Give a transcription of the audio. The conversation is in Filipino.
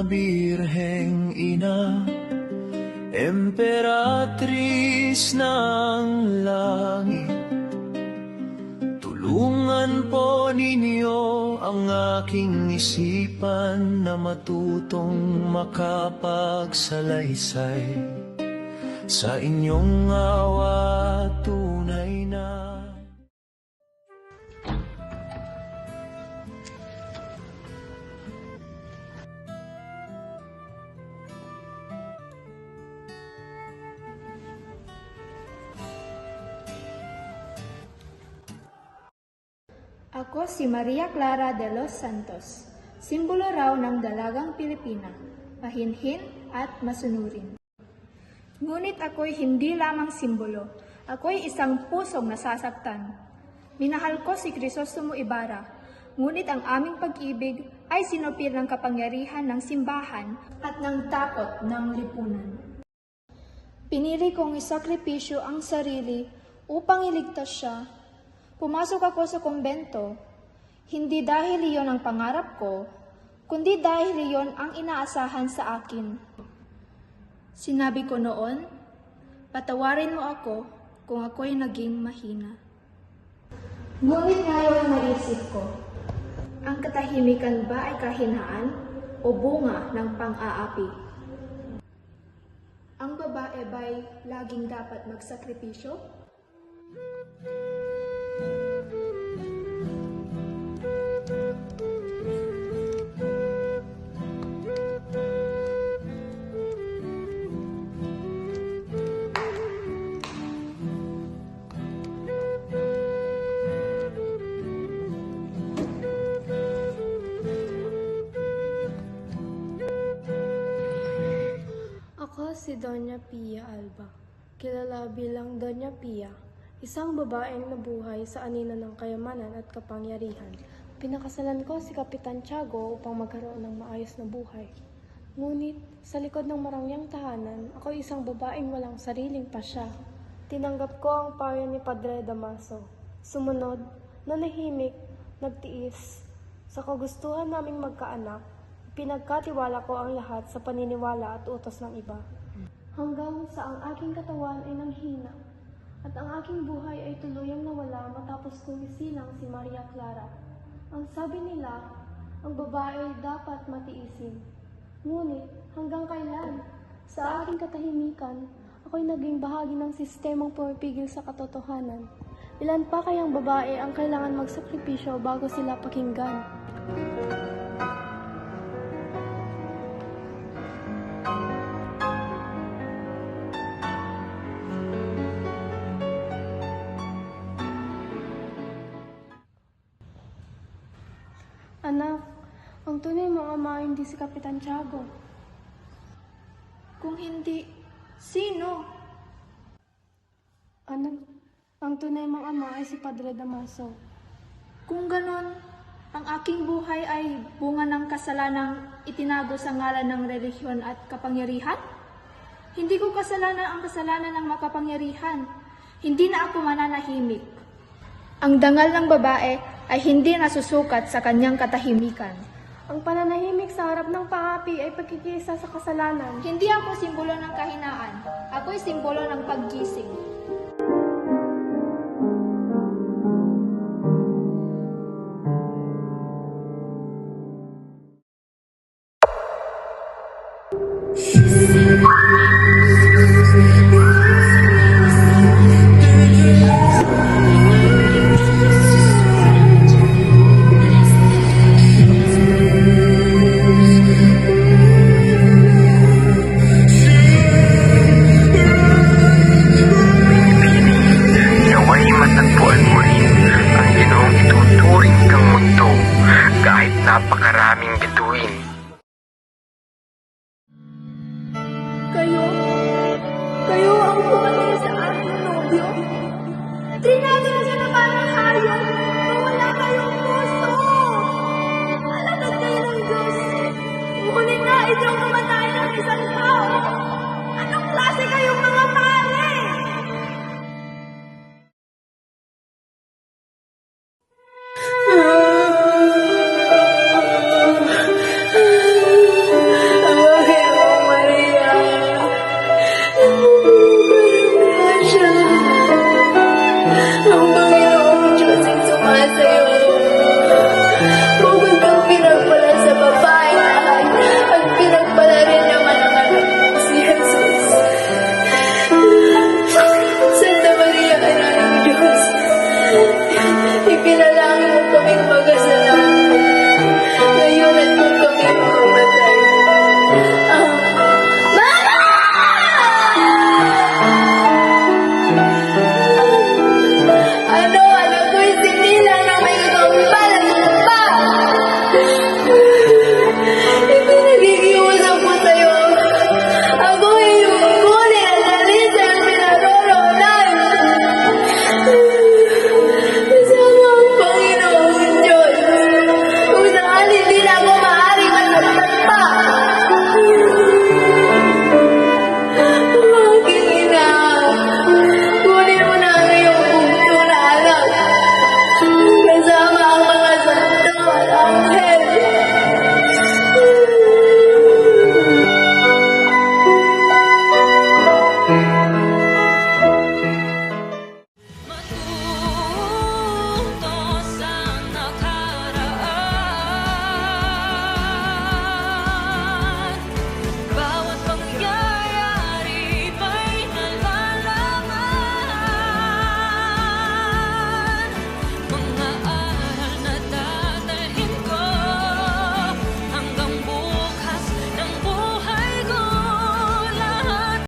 Birheng Ina, Emperatris ng langit, tulungan po ninyo ang aking isipan na matutong makapagsalaysay sa inyong awa tunay na. Ako si Maria Clara de los Santos, simbolo raw ng dalagang Pilipina, mahinhin at masunurin. Ngunit ako'y hindi lamang simbolo, ako'y isang pusong nasasaktan. Minahal ko si Crisostomo Ibarra, ngunit ang aming pag-ibig ay sinupil ng kapangyarihan ng simbahan at ng takot ng lipunan. Pinili kong isakripisyo ang sarili upang iligtas siya. Pumasok ako sa kumbento, hindi dahil iyon ang pangarap ko, kundi dahil iyon ang inaasahan sa akin. Sinabi ko noon, patawarin mo ako kung ako'y naging mahina. Ngunit ngayon naisip ko, ang katahimikan ba ay kahinaan o bunga ng pang-aapi? Ang babae ba'y laging dapat magsakripisyo? Ako si Doña Pia Alba, kilala bilang Doña Pia, isang babaeng nabuhay sa anino ng kayamanan at kapangyarihan. Pinakasalan ko si Kapitan Tiago upang magkaroon ng maayos na buhay. Ngunit sa likod ng marangyang tahanan, ako isang babaeng walang sariling pasya. Tinanggap ko ang payo ni Padre Damaso. Sumunod, nanahimik, nagtiis. Sa kagustuhan naming magkaanak, pinagkatiwala ko ang lahat sa paniniwala at utos ng iba. Hanggang sa ang aking katawan ay nanghina at ang aking buhay ay tuluyang nawala matapos kong isilang si Maria Clara. Ang sabi nila, ang babae ay dapat matiisin. Ngunit hanggang kailan? Sa aking katahimikan, ako'y naging bahagi ng sistemang pumipigil sa katotohanan. Ilan pa kayang babae ang kailangan magsakripisyo bago sila pakinggan? Anak, ang tunay mong ama ay hindi si Kapitan Tiago. Kung hindi, sino? Anak, ang tunay mong ama ay si Padre Damaso. Kung ganon, ang aking buhay ay bunga ng kasalanang itinago sa ngalan ng relihiyon at kapangyarihan? Hindi ko kasalanan ang kasalanan ng makapangyarihan. Hindi na ako mananahimik. Ang dangal ng babae ay hindi nasusukat sa kanyang katahimikan. Ang pananahimik sa harap ng pang-api ay pagkikisa sa kasalanan. Hindi ako simbolo ng kahinaan. Ako'y simbolo ng paggising. Napakaraming bituin. Kayo ang pumatay sa aking nobyo? Trinado na siya na parang hayop na wala kayong puso. Alatad kayo ng Diyos. Ngunit nais niyong mamatay ng isang tao.